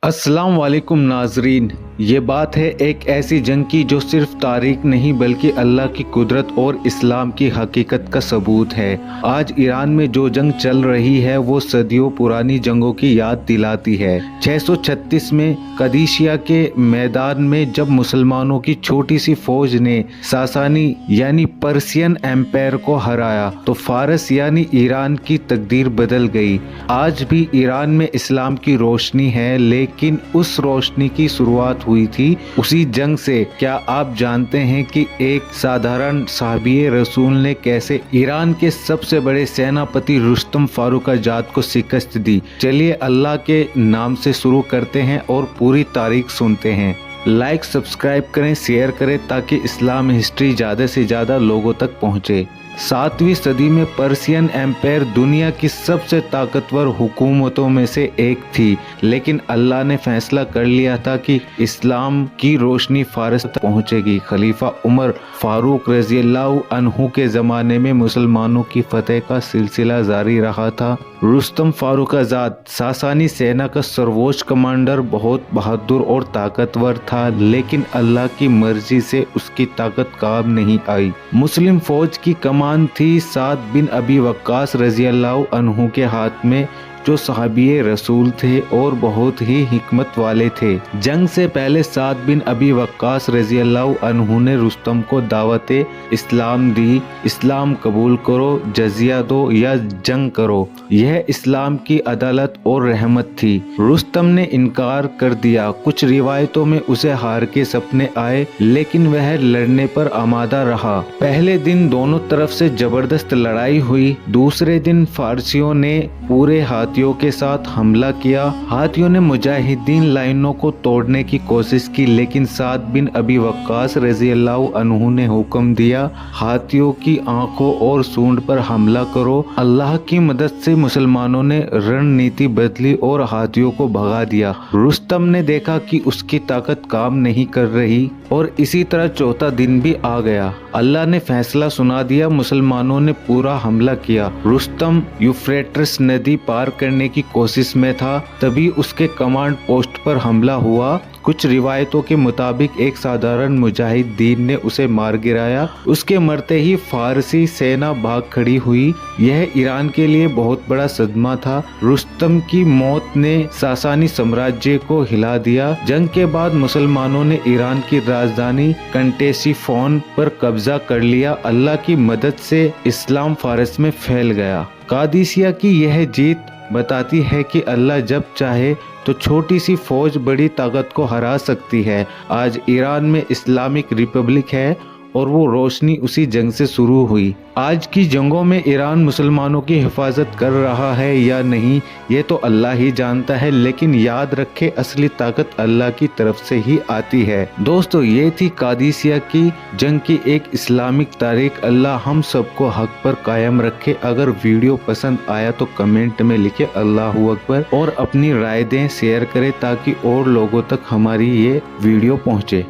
अस्सलाम वालेकुम नाजरीन। ये बात है एक ऐसी जंग की जो सिर्फ तारीख नहीं बल्कि अल्लाह की कुदरत और इस्लाम की हकीकत का सबूत है। आज ईरान में जो जंग चल रही है वो सदियों पुरानी जंगों की याद दिलाती है। 636 में कदीशिया के मैदान में जब मुसलमानों की छोटी सी फौज ने सासानी यानी पर्सियन एम्पायर को हराया तो फारस यानी ईरान की तकदीर बदल गई। आज भी ईरान में इस्लाम की रोशनी है, लेकिन उस रोशनी की शुरुआत हुई थी उसी जंग से। क्या आप जानते हैं कि एक साधारण साहबी रसूल ने कैसे ईरान के सबसे बड़े सेनापति रुस्तम फारुखाजाद को शिकस्त दी? चलिए अल्लाह के नाम से शुरू करते हैं और पूरी तारीख सुनते हैं। लाइक सब्सक्राइब करें, शेयर करें ताकि इस्लाम हिस्ट्री ज़्यादा से ज़्यादा लोगों तक पहुँचे। 7वीं सदी में पर्सियन एम्पायर दुनिया की सबसे ताकतवर हुकूमतों में से एक थी, लेकिन अल्लाह ने फैसला कर लिया था कि इस्लाम की रोशनी फारस तक पहुंचेगी। खलीफा उमर फारूक रज़ियल्लाहु अन्हु के ज़माने में मुसलमानों की फतह का सिलसिला जारी रहा था। रुस्तम फारुखाजाद सासानी सेना का सर्वोच्च कमांडर बहुत बहादुर और ताकतवर था, लेकिन अल्लाह की मर्जी से उसकी ताकत काम नहीं आई। मुस्लिम फौज की कमान थी साद बिन अबी वक्कास रज़ियल्लाहु अन्हु के हाथ में, जो सहाबी रसूल थे और बहुत ही हिकमत वाले थे। जंग से पहले साद बिन अबी वक्कास रज़ियल्लाहु अन्हु ने रुस्तम को दावत इस्लाम दी। इस्लाम कबूल करो, जजिया दो या जंग करो। यह इस्लाम की अदालत और रहमत थी। रुस्तम ने इनकार कर दिया। कुछ रिवायतों में उसे हार के सपने आए, लेकिन वह लड़ने पर आमादा रहा। पहले दिन दोनों तरफ से जबरदस्त लड़ाई हुई। दूसरे दिन फारसियों ने पूरे हाथियों के साथ हमला किया। हाथियों ने मुजाहिदीन लाइनों को तोड़ने की कोशिश की, लेकिन साद बिन अबी वक्कास रज़ियल्लाहु अन्हु ने हुक्म दिया, हाथियों की आंखों और सूंड पर हमला करो। अल्लाह की मदद से मुसलमानों ने रणनीति बदली और हाथियों को भगा दिया। रुस्तम ने देखा कि उसकी ताकत काम नहीं कर रही और इसी तरह चौथा दिन भी आ गया। अल्लाह ने फैसला सुना दिया। मुसलमानों ने पूरा हमला किया। रुस्तम यूफ्रेटिस नदी पार करने की कोशिश में था, तभी उसके कमांड पोस्ट पर हमला हुआ। कुछ रिवायतों के मुताबिक एक साधारण मुजाहिदीन ने उसे मार गिराया। उसके मरते ही फारसी सेना भाग खड़ी हुई। यह ईरान के लिए बहुत बड़ा सदमा था। रुस्तम की मौत ने सासानी साम्राज्य को हिला दिया। जंग के बाद मुसलमानों ने ईरान की राजधानी कंटेसिफोन पर कब्जा कर लिया। अल्लाह की मदद से इस्लाम फारस में फैल गया। कादिसिया की यह जीत बताती है कि अल्लाह जब चाहे तो छोटी सी फौज बड़ी ताकत को हरा सकती है। आज ईरान में इस्लामिक रिपब्लिक है और वो रोशनी उसी जंग से शुरू हुई। आज की जंगों में ईरान मुसलमानों की हिफाजत कर रहा है या नहीं, ये तो अल्लाह ही जानता है, लेकिन याद रखे असली ताकत अल्लाह की तरफ से ही आती है। दोस्तों, ये थी कादिसिया की जंग की एक इस्लामिक तारीख। अल्लाह हम सबको हक पर कायम रखे। अगर वीडियो पसंद आया तो कमेंट में लिखे अल्लाहू अकबर और अपनी राय दें, शेयर करें ताकि और लोगों तक हमारी ये वीडियो पहुँचे।